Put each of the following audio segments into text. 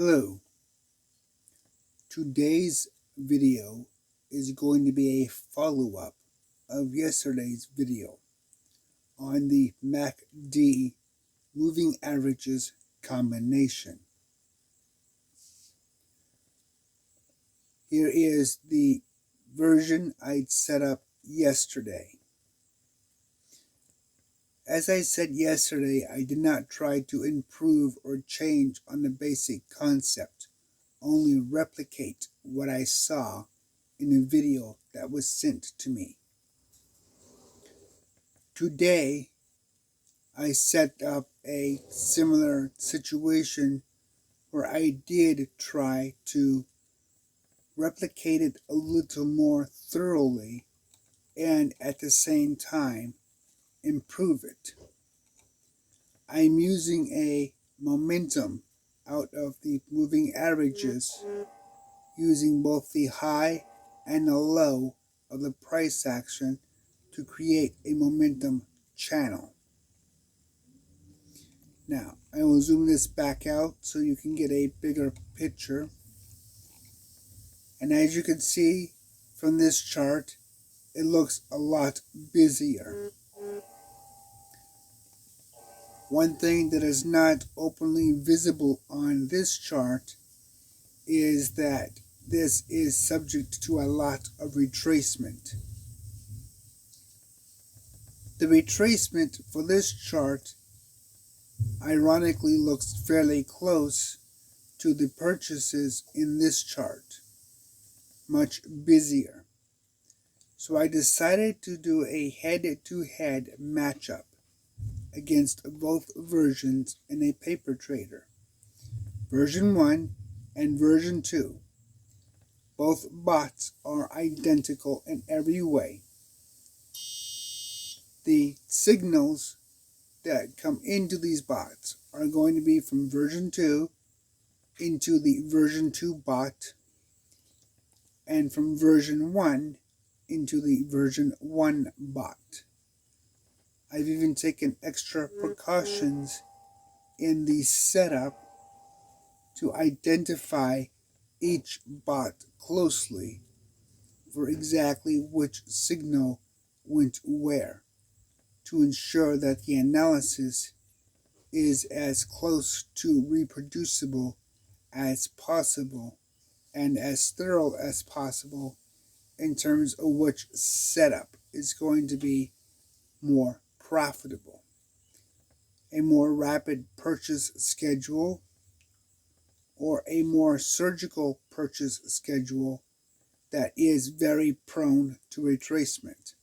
Hello, today's video is going to be a follow-up of yesterday's video on the MACD moving averages combination. Here is the version I'd set up yesterday. As I said yesterday, I did not try to improve or change on the basic concept, only replicate what I saw in a video that was sent to me. Today, I set up a similar situation where I did try to replicate it a little more thoroughly and at the same time improve it. I'm using a momentum out of the moving averages using both the high and the low of the price action to create a momentum channel. Now, I will zoom this back out so you can get a bigger picture. And as you can see from this chart, it looks a lot busier. One thing that is not openly visible on this chart is that this is subject to a lot of retracement. The retracement for this chart ironically looks fairly close to the purchases in this chart, much busier. So I decided to do a head-to-head matchup against both versions in a paper trader, version 1 and version 2. Both bots are identical in every way. The signals that come into these bots are going to be from version 2 into the version 2 bot, and from version 1 into the version 1 bot. I've even taken extra precautions in the setup to identify each bot closely for exactly which signal went where, to ensure that the analysis is as close to reproducible as possible and as thorough as possible in terms of which setup is going to be more profitable. A more rapid purchase schedule or a more surgical purchase schedule that is very prone to retracement.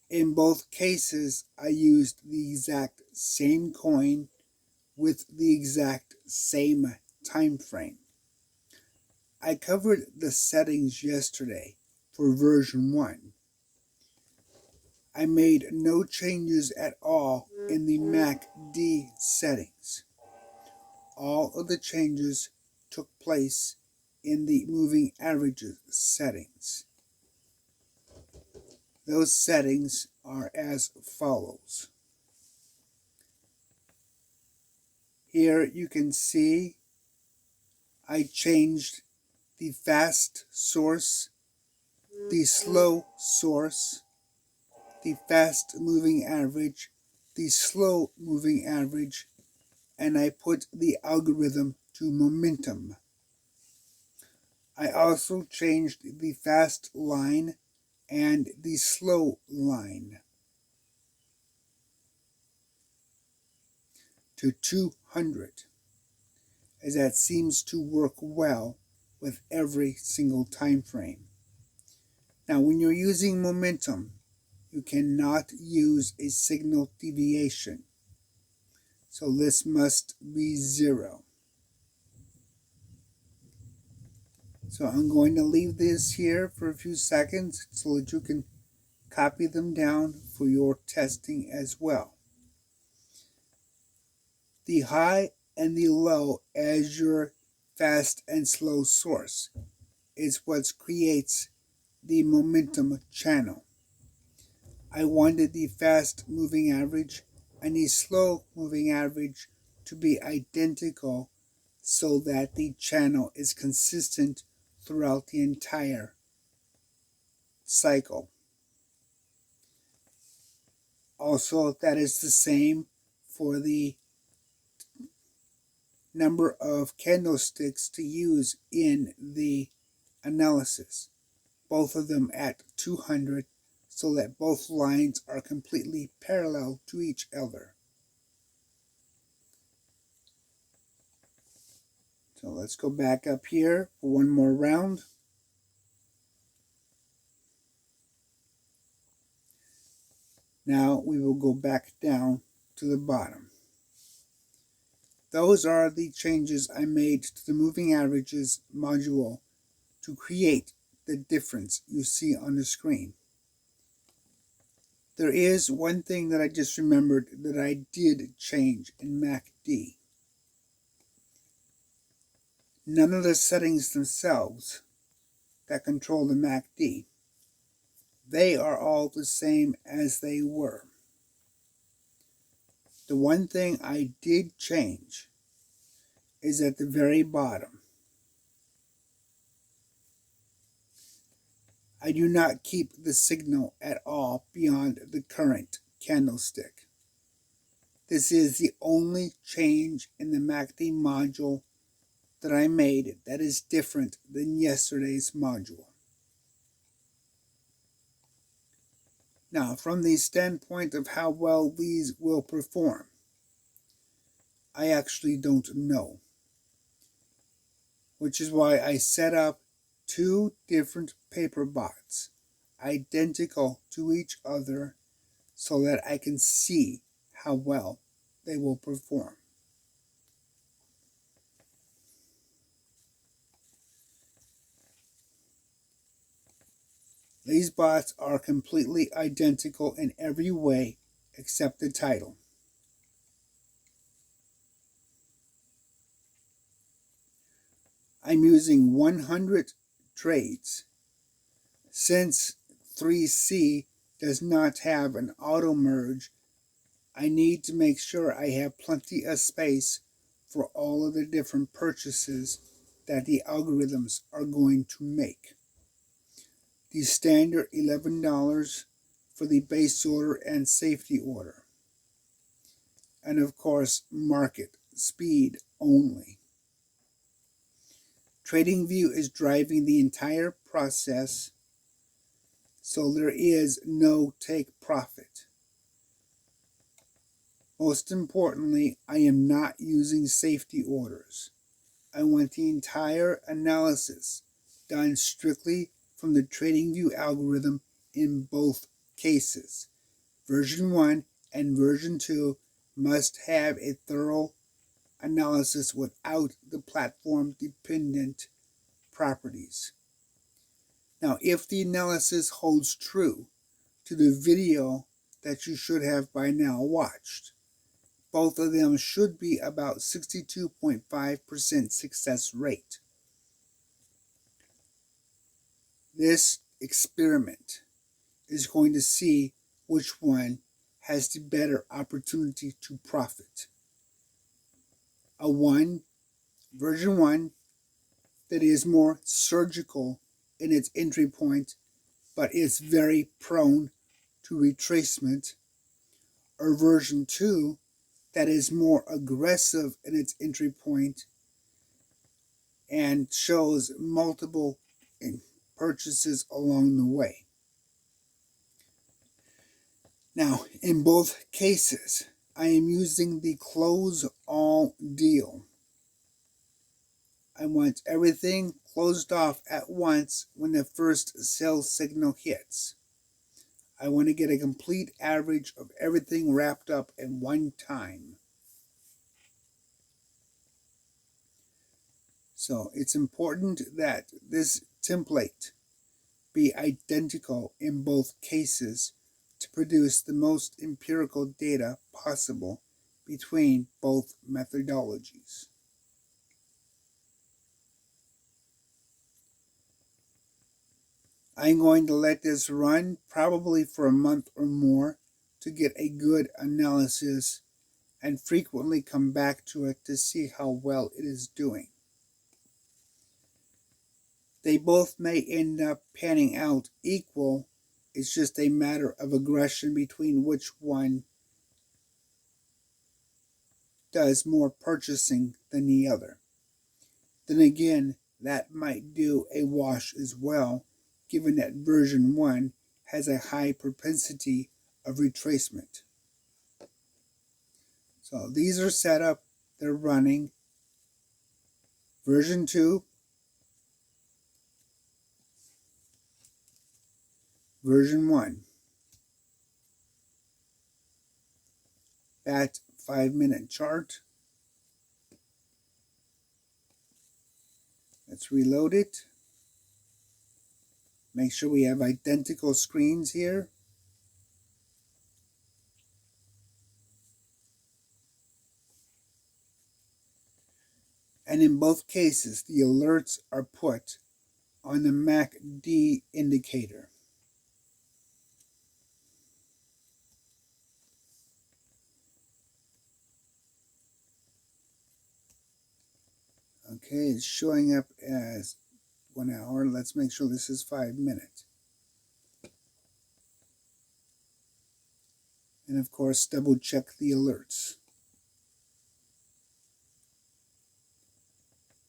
In both cases, I used the exact same coin with the exact same time frame. I covered the settings yesterday for version 1. I made no changes at all in the MACD settings. All of the changes took place in the moving averages settings. Those settings are as follows. Here you can see I changed the fast source, the slow source, the fast moving average, the slow moving average, and I put the algorithm to momentum. I also changed the fast line and the slow line to 200, as that seems to work well with every single time frame. Now, when you're using momentum, you cannot use a signal deviation, so this must be 0. So I'm going to leave this here for a few seconds so that you can copy them down for your testing as well. The high and the low as your fast and slow source is what creates the momentum channel. I wanted the fast moving average and the slow moving average to be identical so that the channel is consistent throughout the entire cycle. Also, that is the same for the number of candlesticks to use in the analysis. Both of them at 200, so that both lines are completely parallel to each other. So let's go back up here for one more round. Now we will go back down to the bottom. Those are the changes I made to the moving averages module to create the difference you see on the screen. There is one thing that I just remembered that I did change in MACD. None of the settings themselves that control the MACD, they are all the same as they were. The one thing I did change is at the very bottom. I do not keep the signal at all beyond the current candlestick. This is the only change in the MACD module that I made that is different than yesterday's module. Now, from the standpoint of how well these will perform, I actually don't know. Which is why I set up two different paper bots, identical to each other, so that I can see how well they will perform. These bots are completely identical in every way except the title. I'm using 100 trades. Since 3C does not have an auto merge, I need to make sure I have plenty of space for all of the different purchases that the algorithms are going to make. The standard $11 for the base order and safety order. And of course, market speed only. TradingView is driving the entire process, so there is no take profit. Most importantly, I am not using safety orders. I want the entire analysis done strictly from the TradingView algorithm in both cases. Version 1 and version 2 must have a thorough analysis without the platform-dependent properties. Now, if the analysis holds true to the video that you should have by now watched, both of them should be about 62.5% success rate. This experiment is going to see which one has the better opportunity to profit. Version 1 that is more surgical in its entry point, but is very prone to retracement, or version 2 that is more aggressive in its entry point and shows multiple purchases along the way. Now, in both cases, I am using the close all deal. I want everything closed off at once when the first sell signal hits. I want to get a complete average of everything wrapped up in one time. So it's important that this template be identical in both cases to produce the most empirical data possible between both methodologies. I'm going to let this run probably for a month or more to get a good analysis and frequently come back to it to see how well it is doing. They both may end up panning out equal. It's just a matter of aggression between which one does more purchasing than the other. Then again, that might do a wash as well, given that version 1 has a high propensity of retracement. So these are set up, they're running. Version 2, version 1. That 5-minute chart. Let's reload it. Make sure we have identical screens here. And in both cases, the alerts are put on the MACD indicator. Okay, it's showing up as 1 hour. Let's make sure this is 5 minutes. And of course, double check the alerts.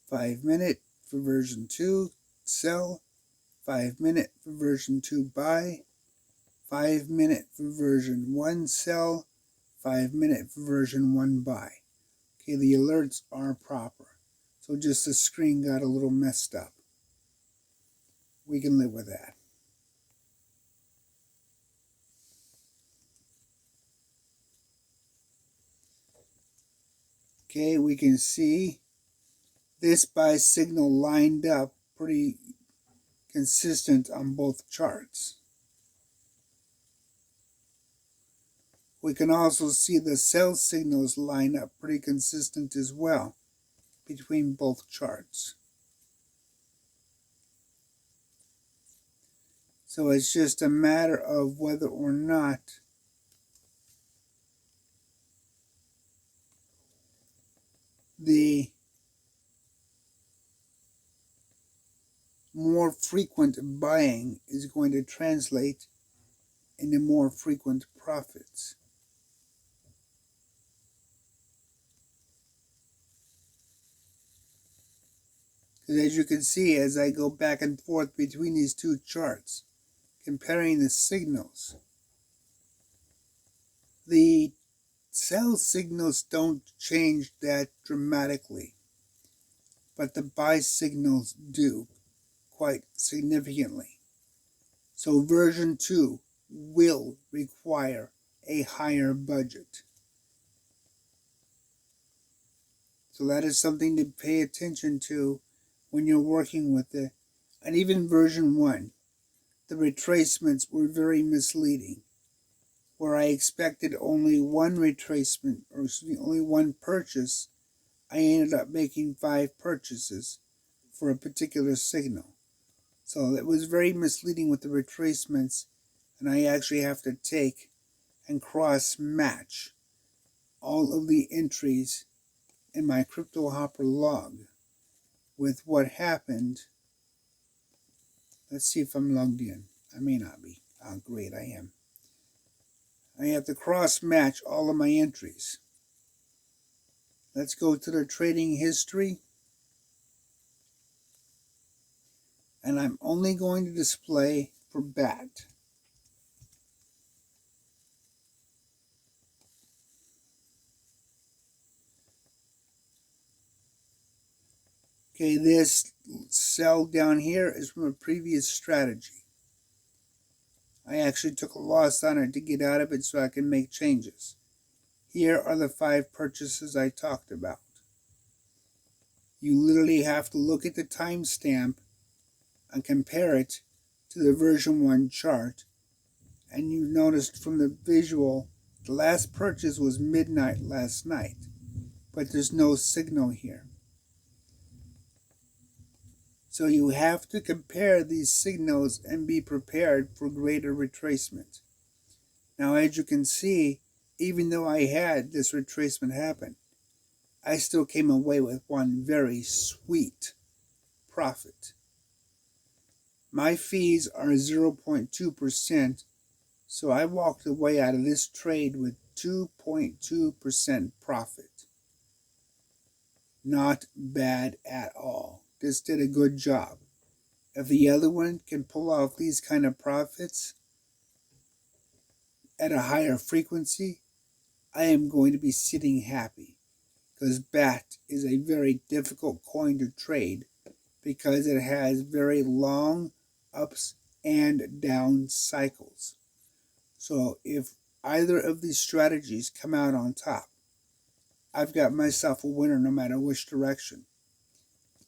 5 minute for version 2, sell. 5 minute for version 2, buy. 5 minute for version 1, sell. 5 minute for version 1, buy. Okay, the alerts are proper. So just the screen got a little messed up. We can live with that. Okay, we can see this buy signal lined up pretty consistent on both charts. We can also see the sell signals line up pretty consistent as well between both charts. So it's just a matter of whether or not the more frequent buying is going to translate into more frequent profits. Because as you can see, as I go back and forth between these two charts, comparing the signals, the sell signals don't change that dramatically, but the buy signals do quite significantly. So version 2 will require a higher budget. So that is something to pay attention to when you're working with it. And even version 1, the retracements were very misleading, where I expected only one retracement, or only one purchase. I ended up making 5 purchases for a particular signal. So it was very misleading with the retracements, and I actually have to take and cross-match all of the entries in my CryptoHopper log with what happened. Let's see if I'm logged in. I may not be. Oh, great, I am. I have to cross-match all of my entries. Let's go to the trading history. And I'm only going to display for BAT. Okay, this sell down here is from a previous strategy. I actually took a loss on it to get out of it so I can make changes. Here are the 5 purchases I talked about. You literally have to look at the timestamp and compare it to the version 1 chart. And you noticed from the visual, the last purchase was midnight last night, but there's no signal here. So you have to compare these signals and be prepared for greater retracement. Now, as you can see, even though I had this retracement happen, I still came away with one very sweet profit. My fees are 0.2%, so I walked away out of this trade with 2.2% profit. Not bad at all. This did a good job. If the other one can pull off these kind of profits at a higher frequency, I am going to be sitting happy, because BAT is a very difficult coin to trade because it has very long ups and down cycles. So if either of these strategies come out on top, I've got myself a winner no matter which direction.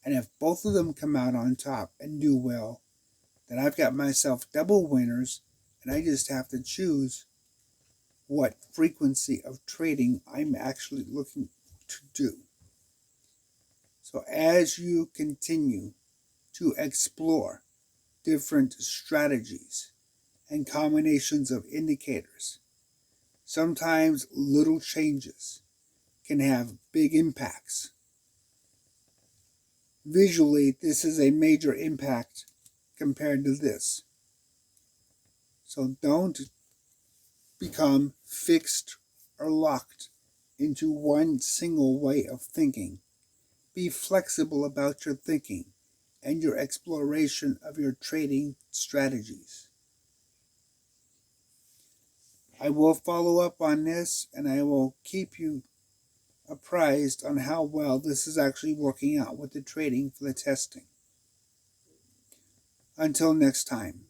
And if both of them come out on top and do well, then I've got myself double winners, and I just have to choose what frequency of trading I'm actually looking to do. So as you continue to explore different strategies and combinations of indicators, sometimes little changes can have big impacts. Visually, this is a major impact compared to this. So don't become fixed or locked into one single way of thinking. Be flexible about your thinking and your exploration of your trading strategies. I will follow up on this, and I will keep you apprised on how well this is actually working out with the trading for the testing. Until next time.